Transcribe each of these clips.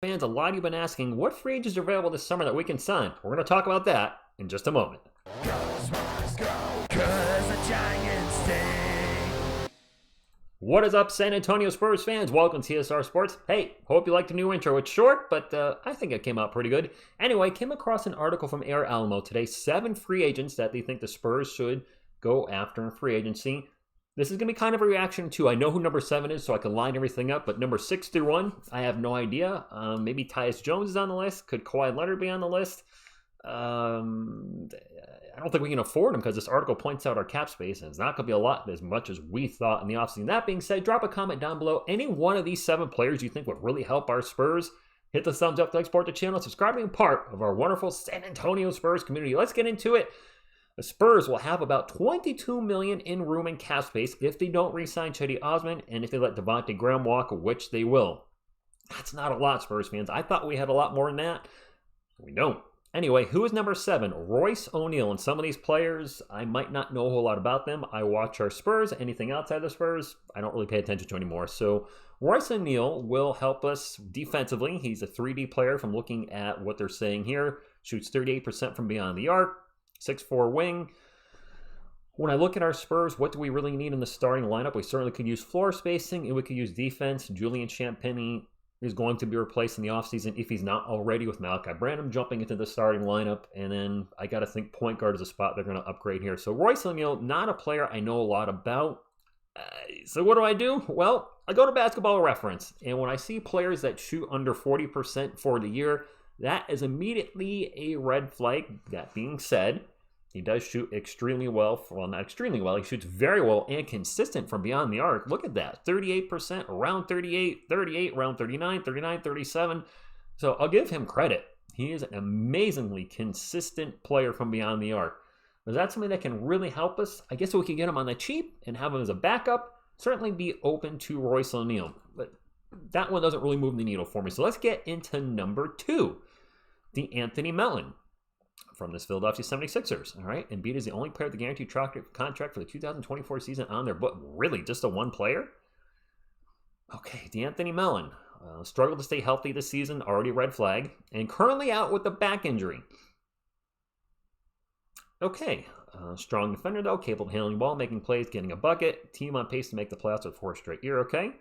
Fans, a lot of you have been asking what free agents are available this summer that we can sign. We're going to talk about that in just a moment. What is up, San Antonio Spurs fans? Welcome to TSR Sports. Hey, hope you liked the new intro. It's short, but I think it came out pretty good. Anyway, came across an article from Air Alamo today. 7 free agents that they think the Spurs should go after in free agency. This is going to be kind of a reaction to, I know who number 7 is, so I can line everything up, but number 6 through 1, I have no idea. Maybe Tre Jones is on the list. Could Kawhi Leonard be on the list? I don't think we can afford him because this article points out our cap space, and it's not going to be a lot as much as we thought in the offseason. That being said, drop a comment down below. Any one of these 7 players you think would really help our Spurs? Hit the thumbs up to export the channel. Subscribe to be part of our wonderful San Antonio Spurs community. Let's get into it. The Spurs will have about $22 million in room and cap space if they don't re-sign Cedi Osman and if they let Devontae Graham walk, which they will. That's not a lot, Spurs fans. I thought we had a lot more than that. We don't. Anyway, who is number 7? Royce ONeal. And some of these players, I might not know a whole lot about them. I watch our Spurs. Anything outside the Spurs, I don't really pay attention to anymore. So Royce ONeal will help us defensively. He's a 3D player from looking at what they're saying here. Shoots 38% from beyond the arc. 6'4" wing. When I look at our Spurs, what do we really need in the starting lineup? We certainly could use floor spacing and we could use defense. Julian Champagnie is going to be replaced in the offseason if he's not already, with Malachi Branham jumping into the starting lineup. And then I got to think point guard is a spot they're going to upgrade here. So Royce ONeal, not a player I know a lot about. So what do? Well, I go to Basketball Reference. And when I see players that shoot under 40% for the year, that is immediately a red flag. That being said, he does shoot extremely well. Well, not extremely well. He shoots very well and consistent from beyond the arc. Look at that. 38%, around 38, 38, around 39, 39, 37. So I'll give him credit. He is an amazingly consistent player from beyond the arc. Is that something that can really help us? I guess we could get him on the cheap and have him as a backup. Certainly be open to Royce ONeal. But that one doesn't really move the needle for me. So let's get into number 2. DeAnthony Melton from this Philadelphia 76ers. All right. Embiid is the only player with the guaranteed contract for the 2024 season on there, but really just a one player? Okay, DeAnthony Melton struggled to stay healthy this season, already red flag, and currently out with a back injury. Okay, strong defender though, capable of handling the ball, making plays, getting a bucket. Team on pace to make the playoffs for the 4th straight year. Okay.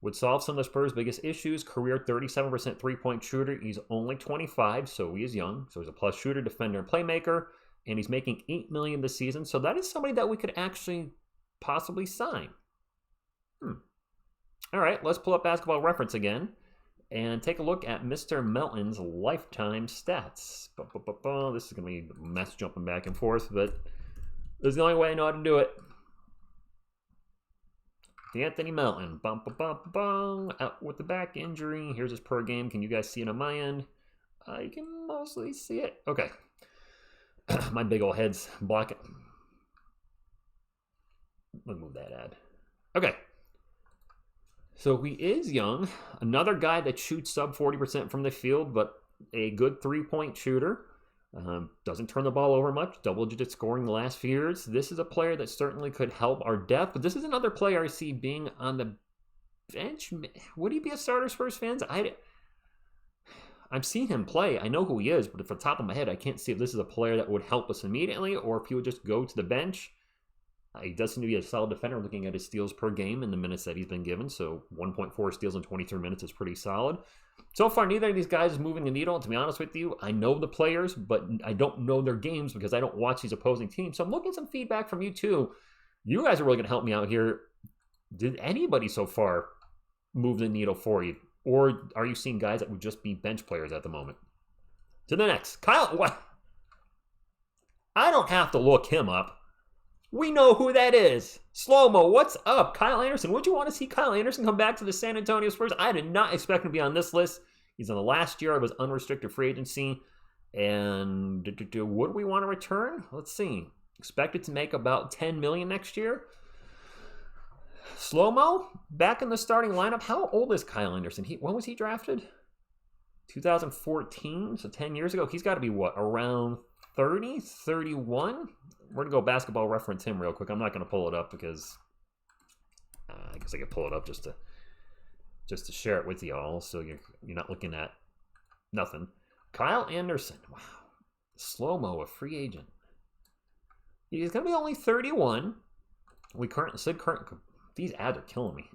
Would solve some of the Spurs' biggest issues. Career 37% three-point shooter. He's only 25, so he is young. So he's a plus shooter, defender, and playmaker. And he's making $8 million this season. So that is somebody that we could actually possibly sign. All right, let's pull up Basketball Reference again and take a look at Mr. Melton's lifetime stats. This is going to be a mess jumping back and forth, but this is the only way I know how to do it. DeAnthony Melton, out with the back injury. Here's his per game. Can you guys see it on my end? You can mostly see it. Okay. My big old head's blocking. Let me move that ad. Okay. So he is young. Another guy that shoots sub 40% from the field, but a good three-point shooter. Doesn't turn the ball over much. Double-digit scoring the last few years. This is a player that certainly could help our depth, but this is another player I see being on the bench. Would he be a starter, Spurs fans? I've seen him play. I know who he is, but off the top of my head, I can't see if this is a player that would help us immediately or if he would just go to the bench. He does seem to be a solid defender looking at his steals per game in the minutes that he's been given. So 1.4 steals in 23 minutes is pretty solid. So far, neither of these guys is moving the needle. And to be honest with you, I know the players, but I don't know their games because I don't watch these opposing teams. So I'm looking at some feedback from you too. You guys are really going to help me out here. Did anybody so far move the needle for you? Or are you seeing guys that would just be bench players at the moment? To the next. Kyle, what? I don't have to look him up. We know who that is. Slow-mo, what's up? Kyle Anderson. Would you want to see Kyle Anderson come back to the San Antonio Spurs? I did not expect him to be on this list. He's in the last year of his unrestricted free agency. And would we want to return? Let's see. Expected to make about $10 million next year. Slow-mo, back in the starting lineup. How old is Kyle Anderson? When was he drafted? 2014, so 10 years ago. He's got to be, what, around 30, 31? We're going to go Basketball Reference him real quick. I'm not going to pull it up because I guess I could pull it up just to just to share it with you all, so you're not looking at nothing. Kyle Anderson, wow, slow-mo, a free agent. He's gonna be only 31. These ads are killing me.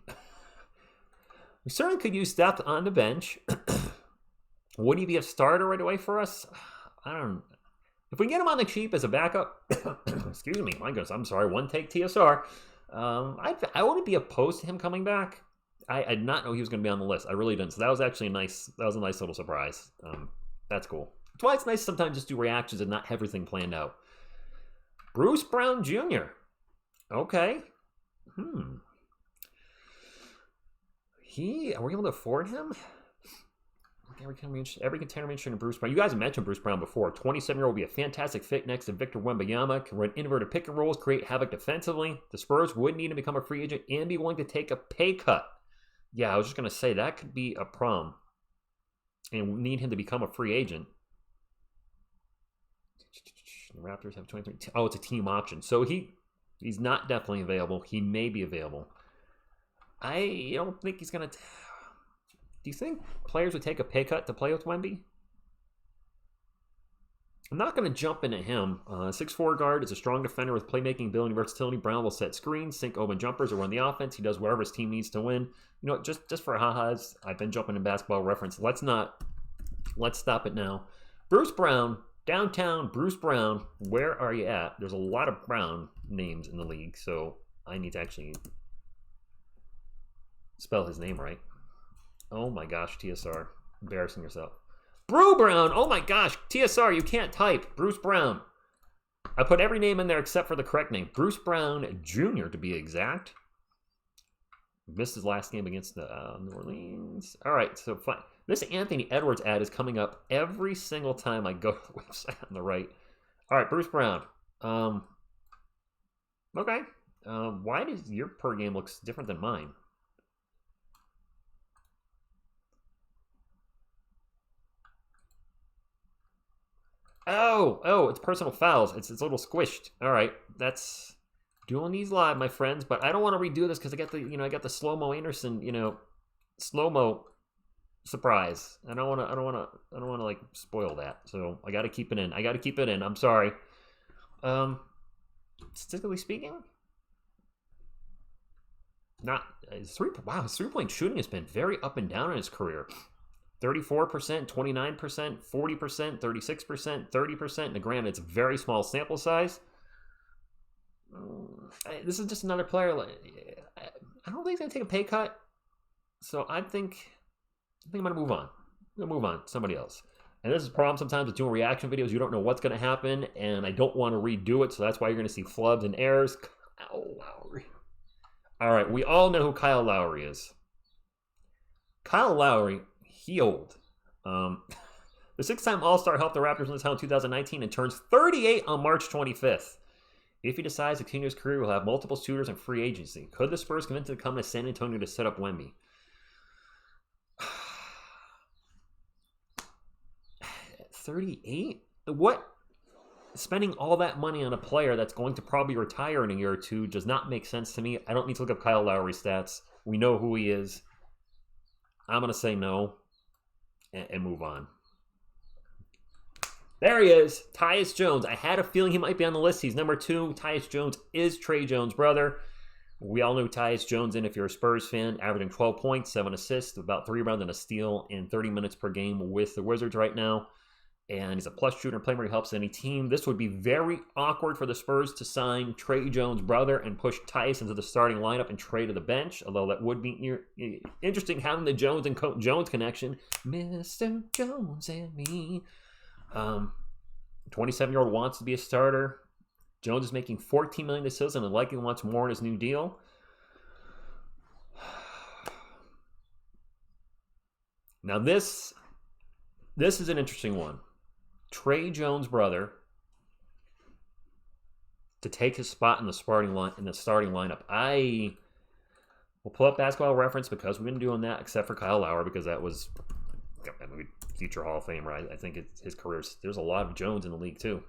We certainly could use depth on the bench. Would he be a starter right away for us? I don't know. If we get him on the cheap as a backup, excuse me, my goodness, I'm sorry, one take TSR. I wouldn't be opposed to him coming back. I did not know he was going to be on the list. I really didn't. So that was actually a nice little surprise. That's cool. That's why it's nice to sometimes just do reactions and not have everything planned out. Bruce Brown Jr. Okay. Are we able to afford him? Every contender mentioned Bruce Brown. You guys have mentioned Bruce Brown before. 27-year-old will be a fantastic fit next to Victor Wembanyama. Can run inverted pick and rolls, create havoc defensively. The Spurs would need to become a free agent and be willing to take a pay cut. Yeah, I was just going to say that could be a problem. And we need him to become a free agent. The Raptors have 23. Oh, it's a team option. So he's not definitely available. He may be available. I don't think he's going to... Do you think players would take a pay cut to play with Wemby? I'm not going to jump into him. 6'4" guard is a strong defender with playmaking ability and versatility. Brown will set screens, sink open jumpers, or run the offense. He does whatever his team needs to win. You know, just for ha-has, I've been jumping in Basketball Reference. Let's stop it now. Bruce Brown, downtown Bruce Brown, where are you at? There's a lot of Brown names in the league, so I need to actually spell his name right. Oh my gosh, TSR. Embarrassing yourself. Brew Brown! Oh my gosh, TSR, you can't type. Bruce Brown. I put every name in there except for the correct name. Bruce Brown Jr. to be exact. Missed his last game against the New Orleans. All right, so fine. This Anthony Edwards ad is coming up every single time I go to the website on the right. All right, Bruce Brown. Okay. Why does your per game looks different than mine? Oh, it's personal fouls. It's a little squished. All right, that's doing these live, my friends. But I don't want to redo this because I got the slow-mo Anderson, slow-mo surprise. I don't want to like spoil that. So I got to keep it in. I'm sorry. Statistically speaking, not his three-point shooting has been very up and down in his career. 34%, 29%, 40%, 36%, 30%. Now, granted, it's a very small sample size. This is just another player. I don't think he's going to take a pay cut. So I think I'm going to move on. I'm going to move on. Somebody else. And this is a problem sometimes with doing reaction videos. You don't know what's going to happen, and I don't want to redo it. So that's why you're going to see flubs and errors. Kyle Lowry. All right, we all know who Kyle Lowry is. Kyle Lowry... He old. The six-time All-Star helped the Raptors win the title in 2019 and turns 38 on March 25th. If he decides to continue his career, he'll have multiple suitors and free agency. Could the Spurs convince him to come to San Antonio to set up Wemby? 38? What? Spending all that money on a player that's going to probably retire in a year or two does not make sense to me. I don't need to look up Kyle Lowry's stats. We know who he is. I'm going to say no. And move on. There he is, Tyus Jones. I had a feeling he might be on the list. He's number 2. Tyus Jones is Tre Jones' brother. We all know Tyus Jones in if you're a Spurs fan, averaging 12 points, 7 assists, about 3 rebounds and a steal in 30 minutes per game with the Wizards right now. And he's a plus shooter and playmaker, helps any team. This would be very awkward for the Spurs to sign Tre Jones' brother and push Tyus into the starting lineup and Tre to the bench, although that would be interesting having the Jones and Jones connection. Mr. Jones and me. 27-year-old wants to be a starter. Jones is making $14 million this season and likely wants more in his new deal. Now this is an interesting one. Tre Jones' brother to take his spot in the starting lineup. I will pull up Basketball Reference because we've been doing that, except for Kyle Lowry because that was future Hall of Famer. I think it's his career. There's a lot of Jones in the league too,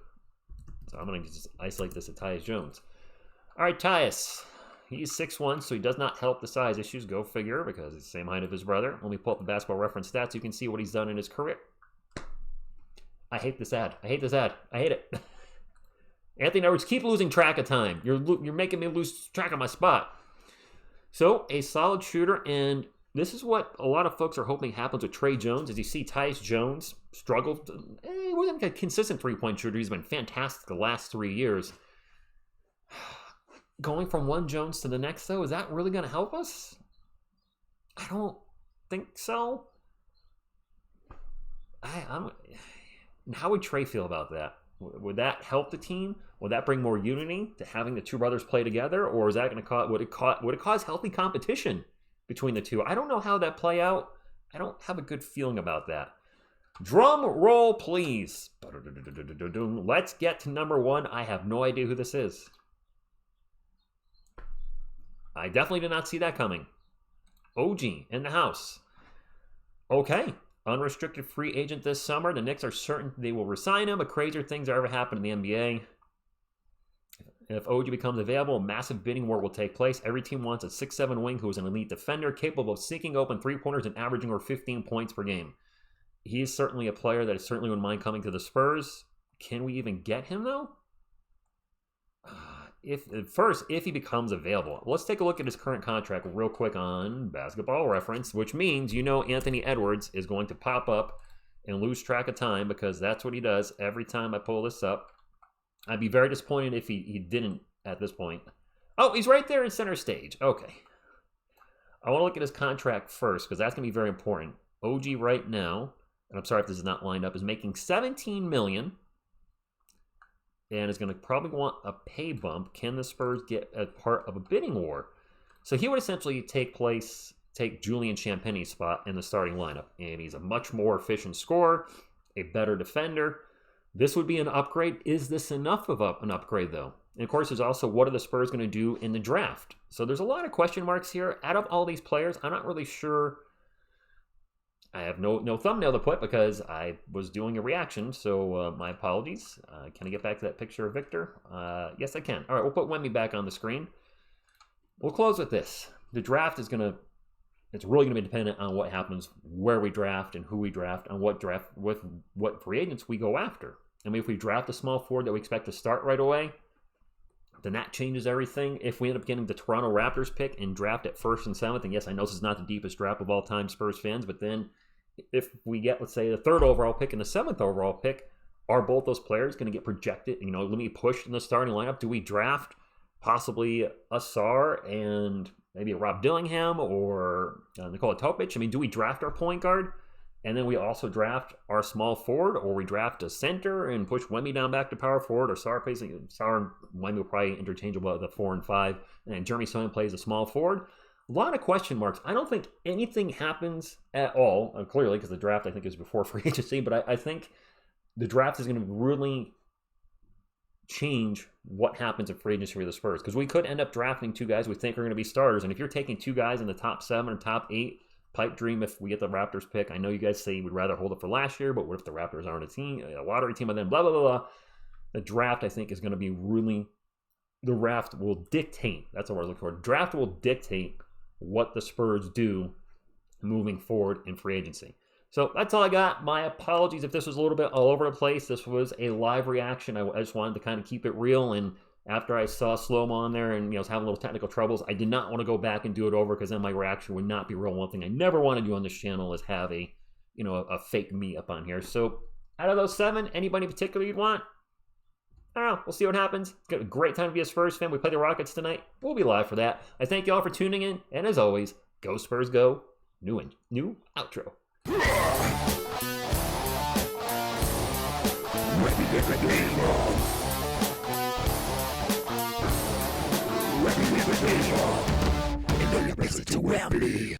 so I'm going to just isolate this at Tyus Jones. All right, Tyus. He's 6'1", so he does not help the size issues. Go figure, because he's the same height of his brother. Let me pull up the Basketball Reference stats. You can see what he's done in his career. I hate this ad. I hate this ad. I hate it. Anthony Edwards, keep losing track of time. You're making me lose track of my spot. So, a solid shooter, and this is what a lot of folks are hoping happens with Tre Jones. As you see, Tyus Jones struggled. He wasn't a consistent three-point shooter. He's been fantastic the last 3 years. Going from one Jones to the next, though, is that really going to help us? I don't think so. How would Tre feel about that? Would that help the team? Would that bring more unity to having the two brothers play together, or is that going to cause? Would it cause healthy competition between the two? I don't know how that play out. I don't have a good feeling about that. Drum roll, please. Let's get to number one. I have no idea who this is. I definitely did not see that coming. OG in the house. Okay. Unrestricted free agent this summer. The Knicks are certain they will resign him, but crazier things ever happened in the NBA. If OG becomes available, a massive bidding war will take place. Every team wants a 6'7" wing who is an elite defender, capable of seeking open three-pointers and averaging over 15 points per game. He is certainly a player that certainly wouldn't mind coming to the Spurs. Can we even get him, though? If he becomes available. Let's take a look at his current contract real quick on Basketball Reference, which means Anthony Edwards is going to pop up and lose track of time, because that's what he does every time I pull this up. I'd be very disappointed if he didn't at this point. Oh, he's right there in center stage. Okay. I want to look at his contract first, because that's going to be very important. OG right now, and I'm sorry if this is not lined up, is making $17 million. And is going to probably want a pay bump. Can the Spurs get a part of a bidding war? So he would essentially take Julian Champagne's spot in the starting lineup. And he's a much more efficient scorer, a better defender. This would be an upgrade. Is this enough of an upgrade, though? And of course, there's also, what are the Spurs going to do in the draft? So there's a lot of question marks here. Out of all these players, I'm not really sure. I have no thumbnail to put because I was doing a reaction, so my apologies. Can I get back to that picture of Victor? Yes, I can. All right, we'll put Wemby back on the screen. We'll close with this. The draft is it's really going to be dependent on what happens, where we draft and who we draft, and what free agents we go after. I mean, if we draft a small forward that we expect to start right away, then that changes everything. If we end up getting the Toronto Raptors pick and draft at 1st and 7th, and yes, I know this is not the deepest draft of all time, Spurs fans, but then if we get, let's say, the 3rd overall pick and the 7th overall pick, are both those players going to get projected, let me push in the starting lineup? Do we draft possibly Asar and maybe a Rob Dillingham or Nikola Topic? I mean, do we draft our point guard and then we also draft our small forward, or we draft a center and push Wemby down back to power forward, or Sar and Wemby will probably interchangeable at the 4 and 5, and then Jeremy Sohan plays a small forward? A lot of question marks. I don't think anything happens at all, clearly, because the draft, I think, is before free agency, but I think the draft is going to really change what happens in free agency for the Spurs, because we could end up drafting 2 guys we think are going to be starters, and if you're taking 2 guys in the top 7 or top 8, pipe dream if we get the Raptors pick. I know you guys say you would rather hold it for last year, but what if the Raptors aren't a lottery team, and then blah, blah, blah, blah. The draft, I think, is going to be really, the draft will dictate, that's what we're looking for. Draft will dictate what the Spurs do moving forward in free agency. So that's all I got. My apologies if this was a little bit all over the place. This was a live reaction. I just wanted to kind of keep it real, and after I saw slow-mo on there and was having a little technical troubles, I did not want to go back and do it over, because then my reaction would not be real. One thing I never want to do on this channel is have a fake me up on here. So out of those 7, anybody in particular you'd want? I don't know. We'll see what happens. Got a great time to be a Spurs fan. We play the Rockets tonight. We'll be live for that. I thank you all for tuning in, and as always, go Spurs go. New outro. Ready to